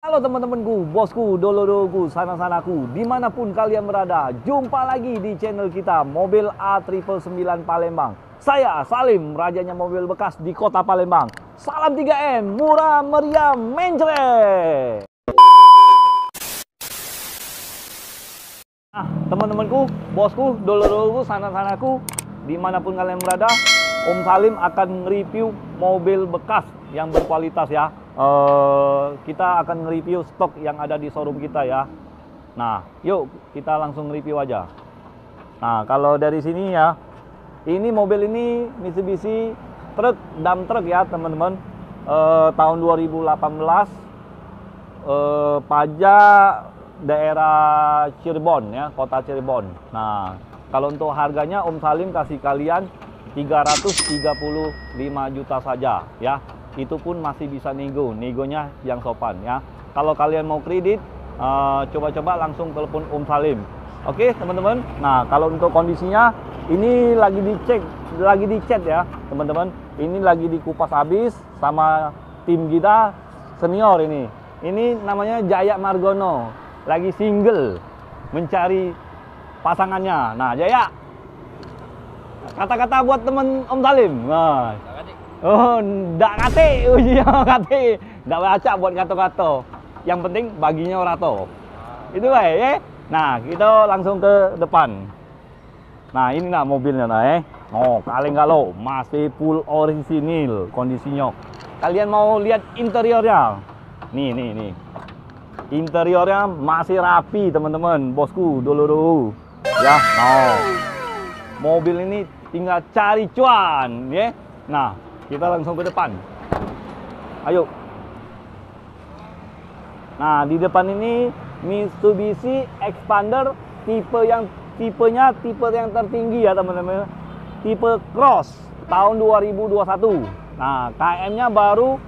Halo teman-temanku, bosku, dolo-doloku, sana-sanaku, dimanapun kalian berada, jumpa lagi di channel kita, Mobil A999 Palembang. Saya Salim, rajanya mobil bekas di kota Palembang. Salam 3M, murah meriah, mencret. Nah, teman-temanku, bosku, dolo-doloku, sana-sanaku, dimanapun kalian berada, Om Salim akan nge-review mobil bekas yang berkualitas ya. Kita akan nge-review stok yang ada di showroom kita ya. Nah, yuk kita langsung review aja. Nah, kalau dari sini ya, ini mobil ini Mitsubishi truk, dump truck ya teman-teman. Tahun 2018, pajak daerah Cirebon ya, kota Cirebon. Nah, kalau untuk harganya Om Salim kasih kalian 335 juta saja ya. Itu pun masih bisa negonya yang sopan ya. Kalau kalian mau kredit, coba-coba langsung telepon Om Salim. Oke teman-teman. Nah, kalau untuk kondisinya ini lagi dicek ya teman-teman. Ini lagi dikupas habis sama tim kita senior ini. Ini namanya Jaya Margono, lagi single mencari pasangannya. Nah, Jaya, kata-kata buat temen Om Salim. Nah. Oh, ndak kate, ujian kate, ndak baca buat kata-kata. Yang penting baginya orato. Itu baik ya. Nah, kita langsung ke depan. Nah, ini nah mobilnya nah Oh, kaleng galau, masih full orisinil kondisinya. Kalian mau lihat interiornya? Nih. Interiornya masih rapi, teman-teman, bosku, dulu. Ya, mobil ini tinggal cari cuan, ya. Nah, kita langsung ke depan. Ayo. Nah, di depan ini Mitsubishi Xpander tipenya tipe yang tertinggi ya, teman-teman. Tipe Cross tahun 2021. Nah, KM-nya baru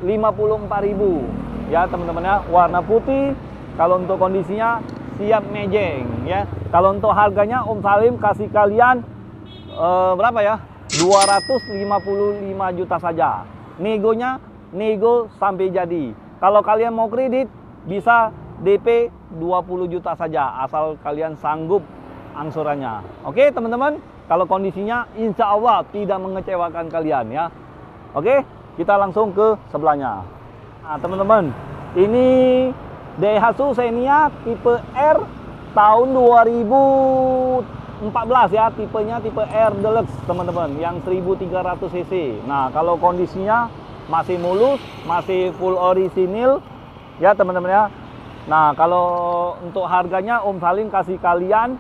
54.000 ya, teman-teman ya. Warna putih. Kalau untuk kondisinya siap mejeng ya. Kalau untuk harganya Om Salim kasih kalian berapa ya? 255 juta saja. Nego sampai jadi. Kalau kalian mau kredit bisa DP 20 juta saja asal kalian sanggup angsurannya. Oke, teman-teman. Kalau kondisinya insya Allah tidak mengecewakan kalian ya. Oke, kita langsung ke sebelahnya. Nah, teman-teman, ini Daihatsu Xenia tipe R tahun 2014 ya, tipenya tipe R Deluxe teman-teman, yang 1300 cc. Nah, kalau kondisinya masih mulus, masih full orisinil ya teman-teman ya. Nah, kalau untuk harganya Om Salim kasih kalian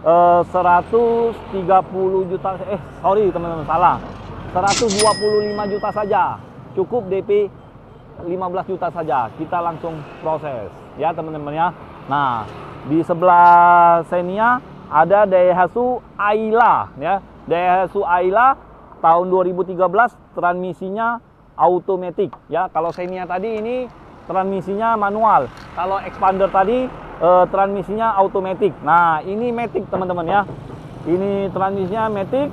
130 juta, sorry teman-teman, salah, 125 juta saja, cukup DP 15 juta saja, kita langsung proses ya teman-teman ya. Nah, di sebelah Xenia ada Daihatsu Ayla ya. Daihatsu Ayla tahun 2013, transmisinya automatic ya. Kalau Xenia tadi ini transmisinya manual. Kalau Xpander tadi transmisinya automatic. Nah, ini matic teman-teman ya. Ini transmisinya matic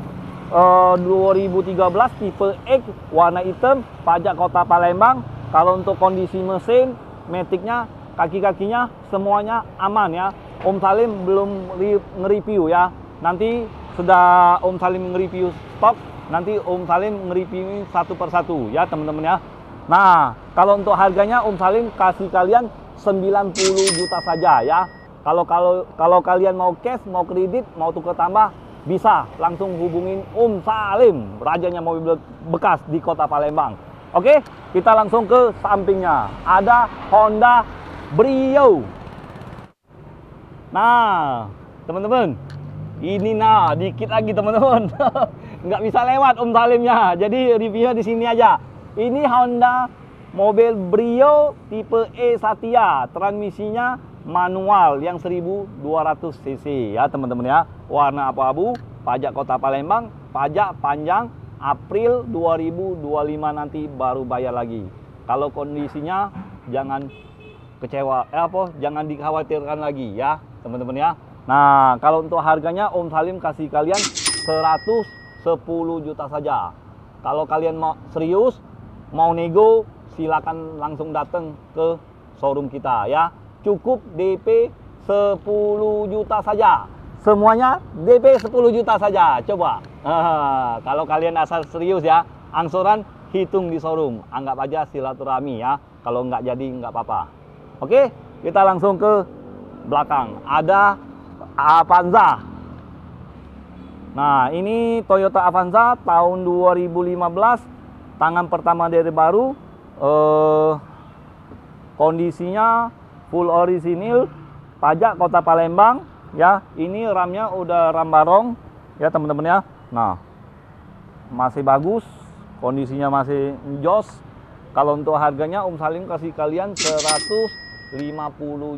2013 tipe X, warna hitam, pajak kota Palembang. Kalau untuk kondisi mesin, maticnya, kaki-kakinya semuanya aman ya. Om Salim belum nge-review ya. Nanti sudah Om Salim nge-review stok, nanti Om Salim nge-review satu persatu ya teman-teman ya. Nah, kalau untuk harganya Om Salim kasih kalian 90 juta saja ya. Kalau kalian mau cash, mau kredit, mau tukar tambah, bisa langsung hubungin Om Salim, rajanya mobil bekas di kota Palembang. Oke, kita langsung ke sampingnya. Ada Honda Brio. Nah, teman-teman, ini nah dikit lagi teman-teman. Nggak bisa lewat Om Salimnya. Jadi reviewnya di sini aja. Ini Honda mobil Brio tipe E Satya, transmisinya manual yang 1200 cc ya teman-teman ya. Warna abu-abu, pajak kota Palembang, pajak panjang April 2025 nanti baru bayar lagi. Kalau kondisinya jangan kecewa, jangan dikhawatirkan lagi ya teman-teman ya. Nah, kalau untuk harganya Om Salim kasih kalian 110 juta saja. Kalau kalian mau serius, mau nego, silakan langsung datang ke showroom kita ya. Cukup DP 10 juta saja. Semuanya DP 10 juta saja. Coba. Kalau kalian asal serius ya, angsuran hitung di showroom. Anggap aja silaturahmi ya. Kalau nggak jadi nggak apa-apa. Oke, kita langsung ke belakang. Ada Avanza. Nah, ini Toyota Avanza tahun 2015, tangan pertama dari baru. Kondisinya full orisinil, pajak Kota Palembang ya. Ini ramnya udah ram barong ya teman-teman ya. Nah, masih bagus, kondisinya masih jos. Kalau untuk harganya Om Salim kasih kalian 150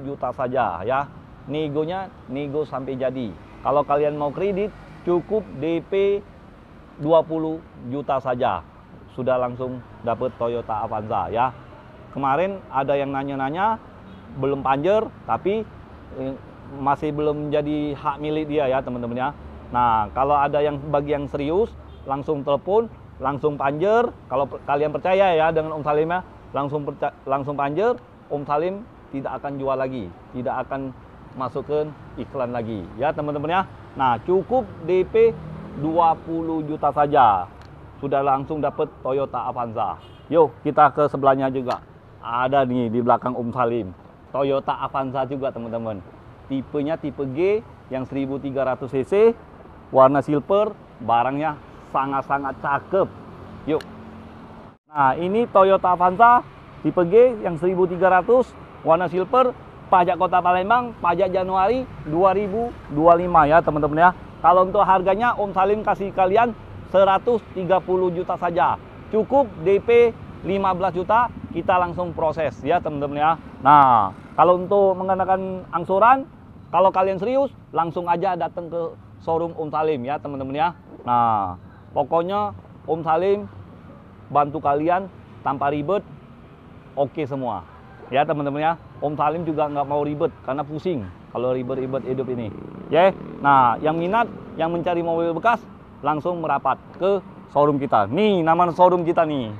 juta saja ya. Negonya nego sampai jadi. Kalau kalian mau kredit cukup DP 20 juta saja. Sudah langsung dapat Toyota Avanza ya. Kemarin ada yang nanya-nanya belum panjer tapi masih belum jadi hak milik dia ya teman-teman ya. Nah, kalau ada yang bagi yang serius langsung telepon, langsung panjer. Kalau kalian percaya ya dengan Om Salim ya, langsung panjer. Om Salim tidak akan jual lagi, tidak akan masukkan iklan lagi ya teman-teman ya. Nah, cukup DP 20 juta saja. Sudah langsung dapat Toyota Avanza. Yuk, kita ke sebelahnya juga. Ada nih di belakang Om Salim. Toyota Avanza juga teman-teman. Tipenya tipe G yang 1300 cc, warna silver, barangnya sangat-sangat cakep. Yuk. Nah, ini Toyota Avanza tipe G yang 1300, warna silver, pajak Kota Palembang, pajak Januari 2025 ya teman-teman ya. Kalau untuk harganya Om Salim kasih kalian 130 juta saja. Cukup DP 15 juta, kita langsung proses ya teman-teman ya. Nah, kalau untuk mengenakan angsuran, kalau kalian serius, langsung aja datang ke showroom Om Salim ya teman-teman ya. Nah, pokoknya Om Salim bantu kalian tanpa ribet, oke semua ya teman-teman ya. Om Salim juga nggak mau ribet karena pusing kalau ribet-ribet hidup ini ya. Nah, yang minat, yang mencari mobil bekas, langsung merapat ke showroom kita. Nih nama showroom kita nih,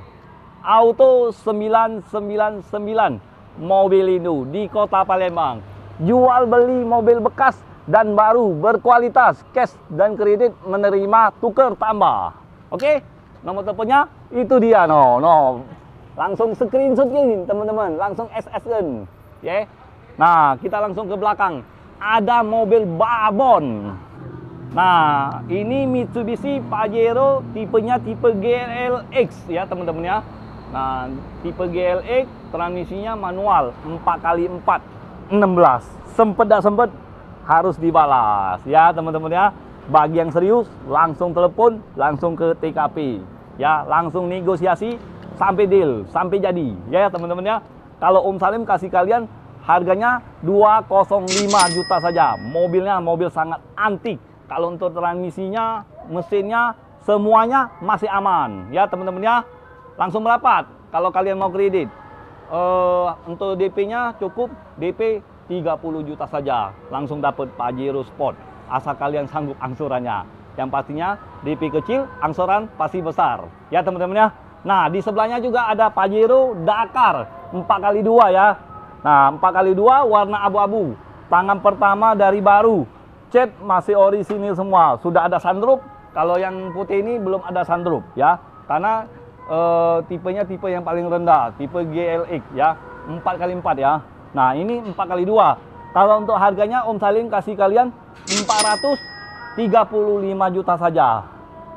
Auto 999 Mobilindo di Kota Palembang. Jual beli mobil bekas dan baru berkualitas, cash dan kredit, menerima tuker tambah. Oke, nomor teleponnya itu dia no. Langsung screenshot ini teman-teman, langsung SS-kan ya. Nah, kita langsung ke belakang. Ada mobil babon. Nah, ini Mitsubishi Pajero, tipenya tipe GLX ya teman-teman ya. Nah, tipe GLX, transmisinya manual 4x4 16. Sempet tak sempet harus dibalas ya teman-teman ya. Bagi yang serius langsung telepon, langsung ke TKP ya, langsung negosiasi sampai deal, sampai jadi ya teman-teman ya. Kalau Om Salim kasih kalian harganya 205 juta saja. Mobilnya mobil sangat antik. Kalau untuk transmisinya, mesinnya, semuanya masih aman ya teman-teman ya. Langsung merapat kalau kalian mau kredit. Untuk DP-nya cukup DP 30 juta saja. Langsung dapat Pajero Sport. Asal kalian sanggup angsurannya. Yang pastinya DP kecil, angsuran pasti besar ya teman-teman ya. Nah, di sebelahnya juga ada Pajero Dakar 4x2 ya. Nah, 4x2 warna abu-abu. Tangan pertama dari baru. Cat masih orisinil semua. Sudah ada sunroof. Kalau yang putih ini belum ada sunroof ya. Karena tipenya tipe yang paling rendah, tipe GLX ya. 4x4 ya. Nah, ini 4x2. Kalau untuk harganya Om Salim kasih kalian 435 juta saja.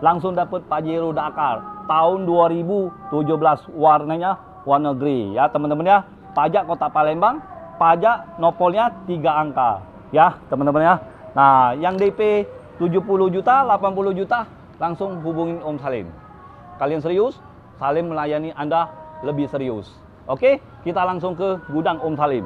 Langsung dapat Pajero Dakar tahun 2017, warnanya warna grey ya teman-teman ya. Pajak Kota Palembang, pajak nopolnya 3 angka ya teman-teman ya. Nah, yang DP 70 juta, 80 juta langsung hubungin Om Salim. Kalian serius, Salim melayani Anda lebih serius. Oke, kita langsung ke gudang Om Salim.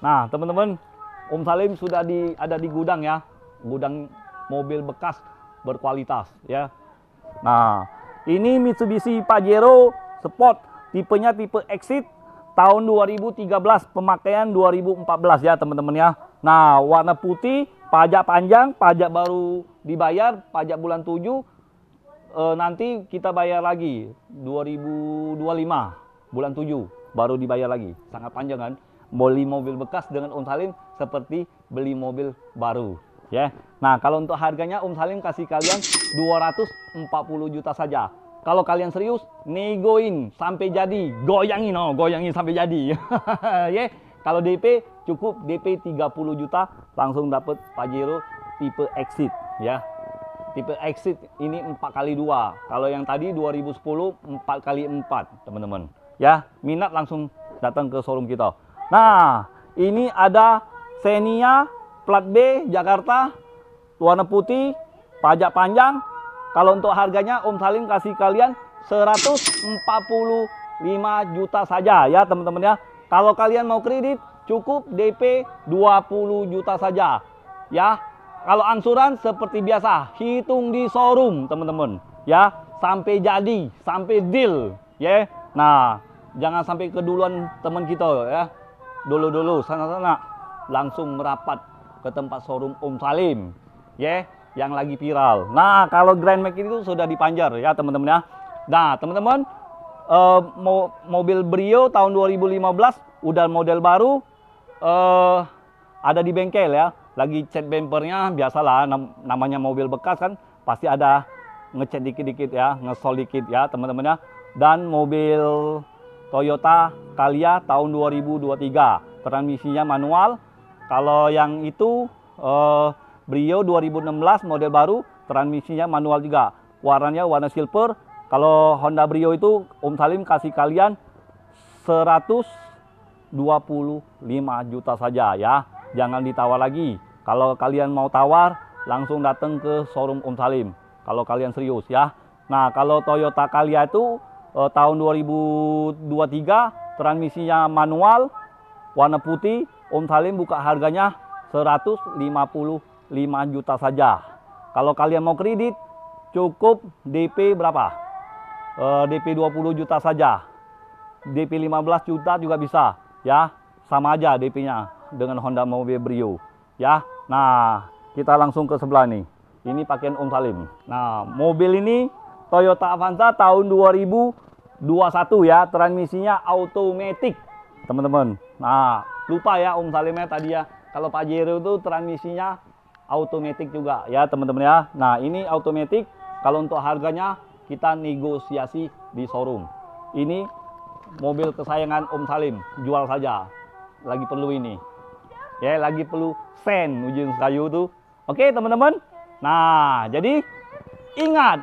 Nah, teman-teman, Om Salim sudah ada di gudang ya. Gudang mobil bekas berkualitas ya. Nah, ini Mitsubishi Pajero Sport, tipenya tipe Exit, tahun 2013, pemakaian 2014 ya teman-teman ya. Nah, warna putih, pajak panjang, pajak baru dibayar, pajak bulan 7, nanti kita bayar lagi 2025 bulan 7 baru dibayar lagi. Sangat panjang kan? Beli mobil bekas dengan Om Salim seperti beli mobil baru ya. Nah, kalau untuk harganya Om Salim kasih kalian 240 juta saja. Kalau kalian serius, negoin sampai jadi, goyangin, goyangin sampai jadi. Ya, kalau DP cukup DP 30 juta langsung dapat Pajero tipe Exit ya. Tipe Exit ini 4x2. Kalau yang tadi 2010 4x4, teman-teman. Ya, minat langsung datang ke showroom kita. Nah, ini ada Xenia plat B Jakarta, warna putih, pajak panjang. Kalau untuk harganya Om Salim kasih kalian 145 juta saja ya teman-teman ya. Kalau kalian mau kredit cukup DP 20 juta saja ya. Kalau angsuran seperti biasa hitung di showroom teman-teman ya, sampai jadi, sampai deal ya. Nah, jangan sampai keduluan teman kita ya. Dulu-dulu sana-sana langsung merapat ke tempat showroom Om Salim ya, yang lagi viral. Nah, kalau Grand Max itu sudah dipanjar ya teman-teman ya. Nah, teman-teman, mobil Brio tahun 2015 udah model baru, ada di bengkel ya. Lagi cat bumpernya, biasalah namanya mobil bekas kan, pasti ada ngecat dikit-dikit ya, ngesol dikit ya teman-teman ya. Dan mobil Toyota Calya tahun 2023, transmisinya manual. Kalau yang itu Brio 2016 model baru, transmisinya manual juga. Warnanya warna silver. Kalau Honda Brio itu Om Salim kasih kalian 125 juta saja ya. Jangan ditawar lagi. Kalau kalian mau tawar, langsung datang ke showroom Om Salim. Kalau kalian serius ya. Nah, kalau Toyota Calya itu tahun 2023, transmisinya manual, warna putih. Om Salim buka harganya 155 juta saja. Kalau kalian mau kredit, cukup DP berapa? DP 20 juta saja. DP 15 juta juga bisa ya. Sama aja DP-nya dengan Honda mobil Brio ya. Nah, kita langsung ke sebelah nih. Ini pakaian Om Salim. Nah, mobil ini Toyota Avanza tahun 2021 ya. Transmisinya automatic, teman-teman. Nah, lupa ya Om Salimnya tadi ya. Kalau Pajero itu transmisinya automatic juga ya, teman-teman ya. Nah, ini automatic. Kalau untuk harganya kita negosiasi di showroom. Ini mobil kesayangan Om Salim, jual saja. Lagi perlu ini. Ya, lagi perlu sen ujung kayu tuh. Oke, teman-teman. Nah, jadi ingat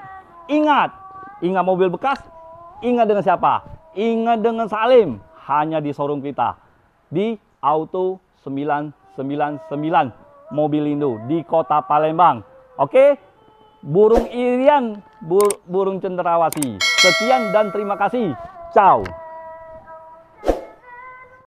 mobil bekas, ingat dengan siapa? Ingat dengan Salim. Hanya di showroom kita di Auto 999 Mobilindo di Kota Palembang. Oke, burung Irian, burung cenderawasih. Sekian dan terima kasih. Ciao.